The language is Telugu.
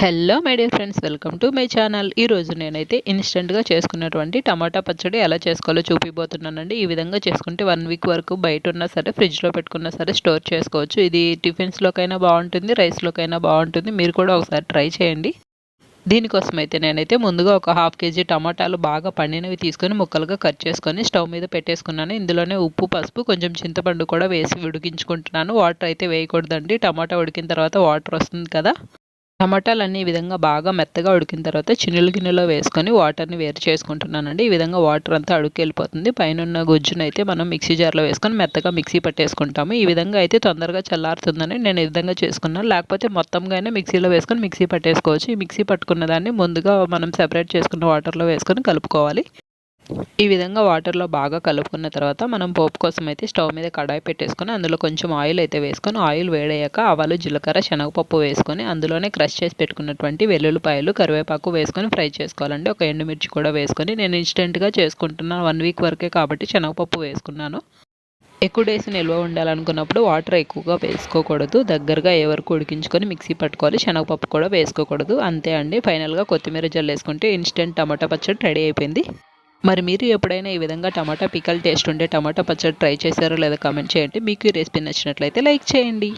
Hello my dear friends, welcome to my channel. ఈరోజు నేనైతే ఇన్స్టెంట్గా చేసుకున్నటువంటి టమాటా పచ్చడి ఎలా చేసుకోవాలో చూపిపోతున్నానండి. ఈ విధంగా చేసుకుంటే 1 వీక్ వరకు బయట ఉన్నా సరే, ఫ్రిడ్జ్లో పెట్టుకున్నా సరే స్టోర్ చేసుకోవచ్చు. ఇది టిఫిన్స్లోకైనా బాగుంటుంది, రైస్లోకైనా బాగుంటుంది. మీరు కూడా ఒకసారి ట్రై చేయండి. దీనికోసం అయితే నేనైతే ముందుగా ఒక 1/2 కేజీ టమాటాలు బాగా పండినవి తీసుకొని ముక్కలుగా కట్ చేసుకొని స్టవ్ మీద పెట్టేసుకున్నాను. ఇందులోనే ఉప్పు, పసుపు, కొంచెం చింతపండు కూడా వేసి ఉడికించుకుంటున్నాను. వాటర్ అయితే వేయకూడదండి. టమాటా ఉడికిన తర్వాత వాటర్ వస్తుంది కదా. టమాటాలన్నీ ఈ విధంగా బాగా మెత్తగా ఉడికిన తర్వాత చిన్నులు గిన్నెలో వేసుకొని వాటర్ని వేరు చేసుకుంటున్నానండి. ఈ విధంగా వాటర్ అంతా అడుక్కెళ్ళిపోతుంది. పైనున్న గుజ్జునైతే మనం మిక్సీ జార్లో వేసుకొని మెత్తగా మిక్సీ పట్టేసుకుంటాము. ఈ విధంగా అయితే తొందరగా చల్లారుతుందని నేను ఈ విధంగా చేసుకున్నాను. లేకపోతే మొత్తంగానే మిక్సీలో వేసుకొని మిక్సీ పట్టేసుకోవచ్చు. ఈ మిక్సీ పట్టుకున్న దాన్ని ముందుగా మనం సెపరేట్ చేసుకున్న వాటర్లో వేసుకొని కలుపుకోవాలి. ఈ విధంగా వాటర్లో బాగా కలుపుకున్న తర్వాత మనం పోపు కోసం అయితే స్టవ్ మీద కడాయి పెట్టేసుకొని అందులో కొంచెం ఆయిల్ అయితే వేసుకొని ఆయిల్ వేడయ్యాక ఆవాలు, జీలకర్ర, శనగపప్పు వేసుకొని అందులోనే క్రష్ చేసి పెట్టుకున్నటువంటి వెల్లుల్లిపాయలు, కరివేపాకు వేసుకొని ఫ్రై చేసుకోవాలండి. ఒక ఎండుమిర్చి కూడా వేసుకొని నేను ఇన్స్టెంట్గా చేసుకుంటున్నాను. 1 వీక్ వరకే కాబట్టి శనగపప్పు వేసుకున్నాను. ఎక్కువ డేస్ నిల్వ ఉండాలనుకున్నప్పుడు వాటర్ ఎక్కువగా వేసుకోకూడదు. దగ్గరగా ఏ వరకు ఉడికించుకొని మిక్సీ పట్టుకోవాలి. శనగపప్పు కూడా వేసుకోకూడదు. అంతే అండి. ఫైనల్గా కొత్తిమీర జల్లేసుకుంటే ఇన్స్టెంట్ టమాటా పచ్చడి రెడీ అయిపోయింది. మరి మీరు ఎప్పుడైనా ఈ విధంగా టమాటా పికల్ టేస్ట్ ఉండే టమాటా పచ్చడి ట్రై చేశారో లేదో కామెంట్ చేయండి. మీకు ఈ రెసిపీ నచ్చినట్లయితే లైక్ చేయండి.